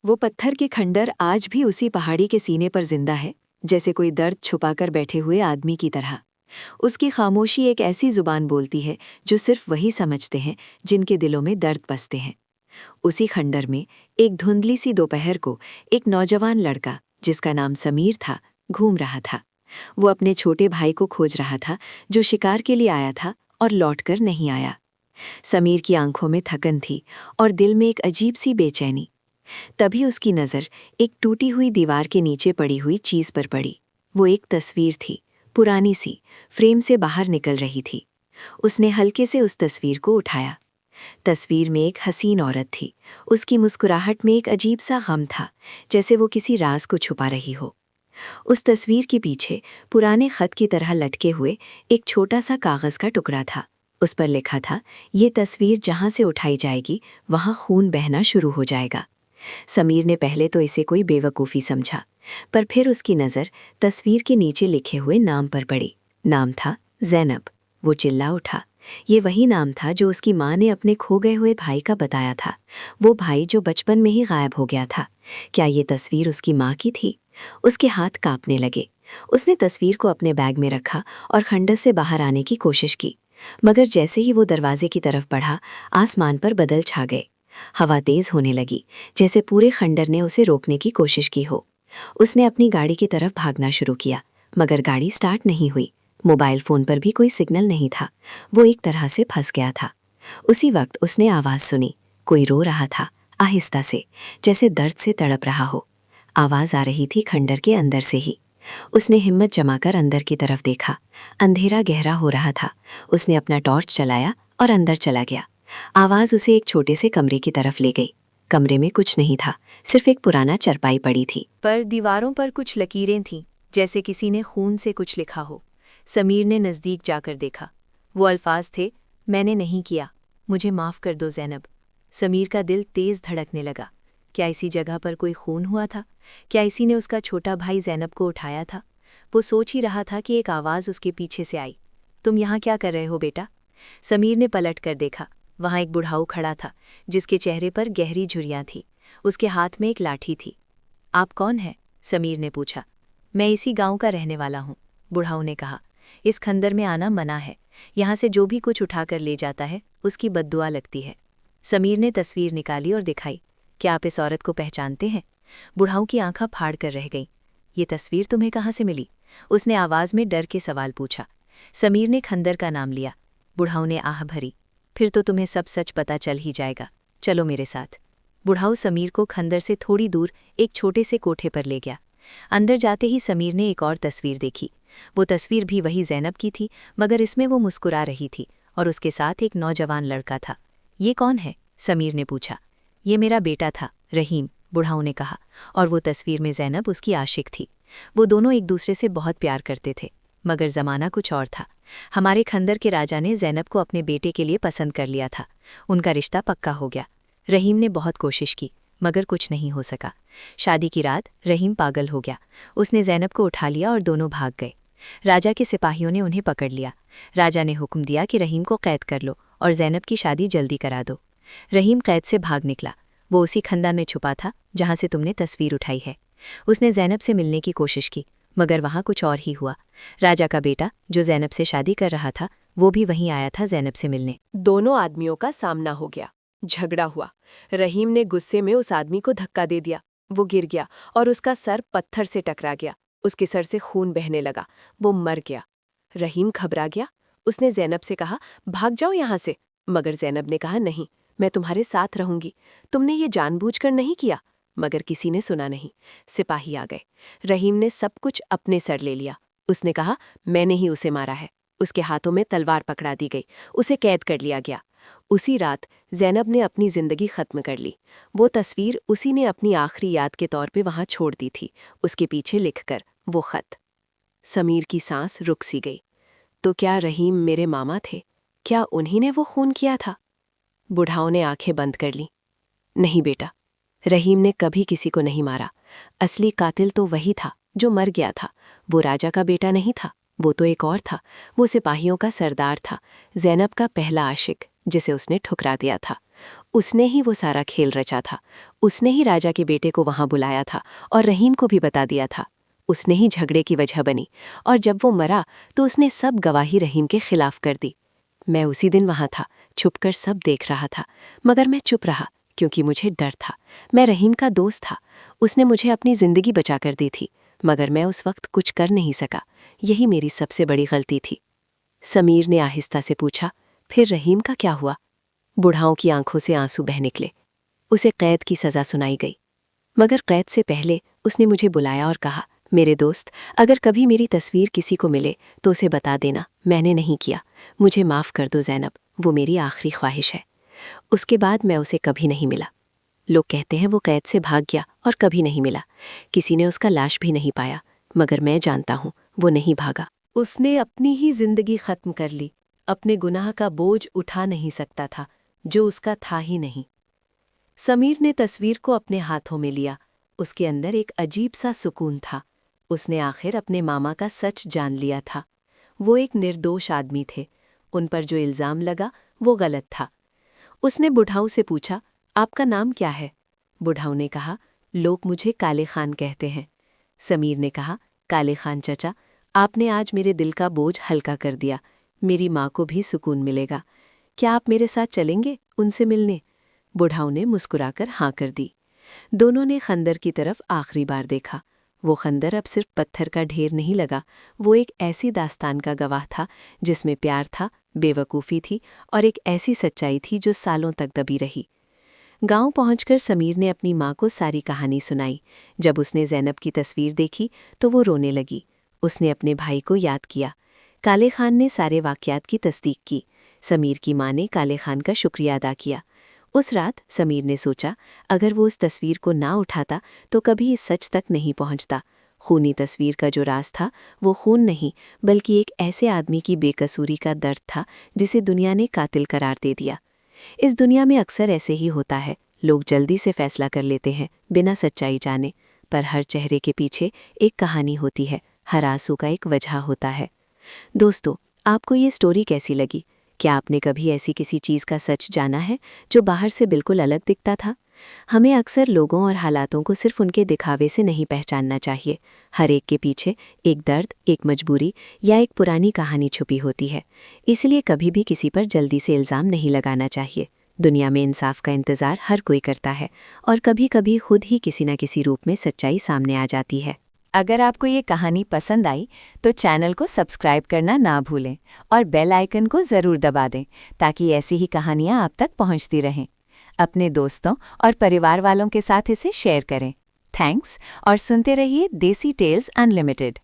वो पत्थर के खंडर आज भी उसी पहाड़ी के सीने पर जिंदा है, जैसे कोई दर्द छुपाकर बैठे हुए आदमी की तरह। उसकी खामोशी एक ऐसी जुबान बोलती है जो सिर्फ वही समझते हैं जिनके दिलों में दर्द बसते हैं। उसी खंडर में एक धुंधली सी दोपहर को एक नौजवान लड़का, जिसका नाम समीर था, घूम रहा था। वो अपने छोटे भाई को खोज रहा था, जो शिकार के लिए आया था और लौटकर नहीं आया। समीर की आंखों में थकन थी और दिल में एक अजीब सी बेचैनी। तभी उसकी नज़र एक टूटी हुई दीवार के नीचे पड़ी हुई चीज़ पर पड़ी। वो एक तस्वीर थी, पुरानी सी, फ्रेम से बाहर निकल रही थी। उसने हल्के से उस तस्वीर को उठाया। तस्वीर में एक हसीन औरत थी। उसकी मुस्कुराहट में एक अजीब सा गम था, जैसे वो किसी राज को छुपा रही हो। उस तस्वीर के पीछे पुराने खत की तरह लटके हुए एक छोटा सा कागज़ का टुकड़ा था। उस पर लिखा था, ये तस्वीर जहाँ से उठाई जाएगी वहाँ खून बहना शुरू हो जाएगा। समीर ने पहले तो इसे कोई बेवकूफ़ी समझा, पर फिर उसकी नज़र तस्वीर के नीचे लिखे हुए नाम पर पड़ी। नाम था ज़ैनब। वो चिल्ला उठा। ये वही नाम था जो उसकी माँ ने अपने खो गए हुए भाई का बताया था। वो भाई जो बचपन में ही गायब हो गया था। क्या ये तस्वीर उसकी माँ की थी? उसके हाथ कांपने लगे। उसने तस्वीर को अपने बैग में रखा और खंडर से बाहर आने की कोशिश की, मगर जैसे ही वो दरवाजे की तरफ बढ़ा, आसमान पर बादल छा गए। हवा तेज होने लगी, जैसे पूरे खंडर ने उसे रोकने की कोशिश की हो। उसने अपनी गाड़ी की तरफ भागना शुरू किया, मगर गाड़ी स्टार्ट नहीं हुई। मोबाइल फ़ोन पर भी कोई सिग्नल नहीं था। वो एक तरह से फंस गया था। उसी वक्त उसने आवाज़ सुनी। कोई रो रहा था, आहिस्ता से, जैसे दर्द से तड़प रहा हो। आवाज़ आ रही थी खंडर के अंदर से ही। उसने हिम्मत जमाकर अंदर की तरफ देखा। अंधेरा गहरा हो रहा था। उसने अपना टॉर्च चलाया और अंदर चला गया। आवाज़ उसे एक छोटे से कमरे की तरफ ले गई। कमरे में कुछ नहीं था, सिर्फ एक पुराना चरपाई पड़ी थी। पर दीवारों पर कुछ लकीरें थीं, जैसे किसी ने खून से कुछ लिखा हो। समीर ने नज़दीक जाकर देखा। वो अल्फाज थे, मैंने नहीं किया, मुझे माफ़ कर दो ज़ैनब। समीर का दिल तेज़ धड़कने लगा। क्या इसी जगह पर कोई खून हुआ था? क्या इसी ने उसका छोटा भाई ज़ैनब को उठाया था? वो सोच ही रहा था कि एक आवाज़ उसके पीछे से आई। तुम यहाँ क्या कर रहे हो बेटा? समीर ने पलट कर देखा। वहाँ एक बुढ़ाऊ खड़ा था, जिसके चेहरे पर गहरी झुर्रियाँ थीं। उसके हाथ में एक लाठी थी। आप कौन हैं? समीर ने पूछा। मैं इसी गांव का रहने वाला हूँ, बुढ़ाऊ ने कहा। इस खंदर में आना मना है। यहाँ से जो भी कुछ उठाकर ले जाता है उसकी बद्दुआ लगती है। समीर ने तस्वीर निकाली और दिखाई। क्या आप इस औरत को पहचानते हैं? बुढ़ाऊ की आंखें फाड़ कर रह गईं। ये तस्वीर तुम्हें कहाँ से मिली? उसने आवाज़ में डर के सवाल पूछा। समीर ने खंदर का नाम लिया। बुढ़ाऊ ने आह भरी। फिर तो तुम्हें सब सच पता चल ही जाएगा, चलो मेरे साथ। बुढ़ाऊ समीर को खंदर से थोड़ी दूर एक छोटे से कोठे पर ले गया। अंदर जाते ही समीर ने एक और तस्वीर देखी। वो तस्वीर भी वही ज़ैनब की थी, मगर इसमें वो मुस्कुरा रही थी और उसके साथ एक नौजवान लड़का था। ये कौन है? समीर ने पूछा। ये मेरा बेटा था, रहीम, बुढ़ाऊ ने कहा। और वो तस्वीर में ज़ैनब उसकी आशिक थी। वो दोनों एक दूसरे से बहुत प्यार करते थे, मगर ज़माना कुछ और था। हमारे खंदर के राजा ने ज़ैनब को अपने बेटे के लिए पसंद कर लिया था। उनका रिश्ता पक्का हो गया। रहीम ने बहुत कोशिश की, मगर कुछ नहीं हो सका। शादी की रात रहीम पागल हो गया। उसने ज़ैनब को उठा लिया और दोनों भाग गए। राजा के सिपाहियों ने उन्हें पकड़ लिया। राजा ने हुक्म दिया कि रहीम को कैद कर लो और ज़ैनब की शादी जल्दी करा दो। रहीम कैद से भाग निकला। वो उसी खंदर में छुपा था जहाँ से तुमने तस्वीर उठाई है। उसने ज़ैनब से मिलने की कोशिश की, मगर वहाँ कुछ और ही हुआ। राजा का बेटा, जो ज़ैनब से शादी कर रहा था, वो भी वहीं आया था ज़ैनब से मिलने। दोनों आदमियों का सामना हो गया। झगड़ा हुआ। रहीम ने गुस्से में उस आदमी को धक्का दे दिया। वो गिर गया और उसका सर पत्थर से टकरा गया। उसके सर से खून बहने लगा। वो मर गया। रहीम घबरा गया। उसने ज़ैनब से कहा, भाग जाओ यहाँ से। मगर ज़ैनब ने कहा, नहीं, मैं तुम्हारे साथ रहूंगी। तुमने ये जानबूझकर नहीं किया। मगर किसी ने सुना नहीं। सिपाही आ गए। रहीम ने सब कुछ अपने सर ले लिया। उसने कहा, मैंने ही उसे मारा है। उसके हाथों में तलवार पकड़ा दी गई। उसे कैद कर लिया गया। उसी रात ज़ैनब ने अपनी ज़िंदगी ख़त्म कर ली। वो तस्वीर उसी ने अपनी आखिरी याद के तौर पे वहाँ छोड़ दी थी, उसके पीछे लिखकर वो ख़त। समीर की सांस रुक सी गई। तो क्या रहीम मेरे मामा थे? क्या उन्हीं ने वो खून किया था? बुढ़ाओं ने आंखें बंद कर लीं। नहीं बेटा, रहीम ने कभी किसी को नहीं मारा। असली कातिल तो वही था जो मर गया था। वो राजा का बेटा नहीं था, वो तो एक और था। वो सिपाहियों का सरदार था, ज़ैनब का पहला आशिक, जिसे उसने ठुकरा दिया था। उसने ही वो सारा खेल रचा था। उसने ही राजा के बेटे को वहां बुलाया था और रहीम को भी बता दिया था। उसने ही झगड़े की वजह बनी और जब वो मरा तो उसने सब गवाही रहीम के खिलाफ कर दी। मैं उसी दिन वहां था, छुपकर सब देख रहा था, मगर मैं चुप रहा क्योंकि मुझे डर था। मैं रहीम का दोस्त था, उसने मुझे अपनी जिंदगी बचा कर दी थी, मगर मैं उस वक्त कुछ कर नहीं सका। यही मेरी सबसे बड़ी गलती थी। समीर ने आहिस्ता से पूछा, फिर रहीम का क्या हुआ? बुढ़ाओं की आंखों से आंसू बह निकले। उसे कैद की सजा सुनाई गई, मगर कैद से पहले उसने मुझे बुलाया और कहा, मेरे दोस्त, अगर कभी मेरी तस्वीर किसी को मिले तो उसे बता देना मैंने नहीं किया। मुझे माफ़ कर दो ज़ैनब, वो मेरी आखिरी ख्वाहिश है। उसके बाद मैं उसे कभी नहीं मिला। लोग कहते हैं वो कैद से भाग गया और कभी नहीं मिला। किसी ने उसका लाश भी नहीं पाया, मगर मैं जानता हूँ वो नहीं भागा। उसने अपनी ही जिंदगी खत्म कर ली। अपने गुनाह का बोझ उठा नहीं सकता था, जो उसका था ही नहीं। समीर ने तस्वीर को अपने हाथों में लिया। उसके अंदर एक अजीब सा सुकून था। उसने आखिर अपने मामा का सच जान लिया था। वो एक निर्दोष आदमी थे। उन पर जो इल्ज़ाम लगा वो गलत था। उसने बुढ़ाऊ से पूछा, आपका नाम क्या है? बुढ़ाऊ ने कहा, लोग मुझे काले खान कहते हैं। समीर ने कहा, काले खान चचा, आपने आज मेरे दिल का बोझ हल्का कर दिया। मेरी माँ को भी सुकून मिलेगा। क्या आप मेरे साथ चलेंगे उनसे मिलने? बुढ़ाऊ ने मुस्कुराकर हाँ कर दी। दोनों ने खंदर की तरफ आखिरी बार देखा। वो खंदर अब सिर्फ पत्थर का ढेर नहीं लगा, वो एक ऐसी दास्तान का गवाह था जिसमें प्यार था, बेवकूफ़ी थी और एक ऐसी सच्चाई थी जो सालों तक दबी रही। गांव पहुंचकर समीर ने अपनी माँ को सारी कहानी सुनाई। जब उसने ज़ैनब की तस्वीर देखी तो वो रोने लगी। उसने अपने भाई को याद किया। काले खान ने सारे वाक़यात की तस्दीक की। समीर की माँ ने काले खान का शुक्रिया अदा किया। उस रात समीर ने सोचा, अगर वो उस तस्वीर को ना उठाता तो कभी इस सच तक नहीं पहुंचता। खूनी तस्वीर का जो राज था वो खून नहीं, बल्कि एक ऐसे आदमी की बेकसूरी का दर्द था जिसे दुनिया ने कातिल करार दे दिया। इस दुनिया में अक्सर ऐसे ही होता है, लोग जल्दी से फैसला कर लेते हैं बिना सच्चाई जाने, पर हर चेहरे के पीछे एक कहानी होती है, हर आंसू का एक वजह होता है। दोस्तों, आपको ये स्टोरी कैसी लगी? क्या आपने कभी ऐसी किसी चीज़ का सच जाना है जो बाहर से बिल्कुल अलग दिखता था? हमें अक्सर लोगों और हालातों को सिर्फ उनके दिखावे से नहीं पहचानना चाहिए। हर एक के पीछे एक दर्द, एक मजबूरी या एक पुरानी कहानी छुपी होती है। इसलिए कभी भी किसी पर जल्दी से इल्ज़ाम नहीं लगाना चाहिए। दुनिया में इंसाफ का इंतज़ार हर कोई करता है और कभी कभी खुद ही किसी न किसी रूप में सच्चाई सामने आ जाती है। अगर आपको ये कहानी पसंद आई तो चैनल को सब्सक्राइब करना ना भूलें और बेल आइकन को ज़रूर दबा दें ताकि ऐसी ही कहानियाँ आप तक पहुँचती रहें। अपने दोस्तों और परिवार वालों के साथ इसे शेयर करें। थैंक्स और सुनते रहिए देसी टेल्स अनलिमिटेड।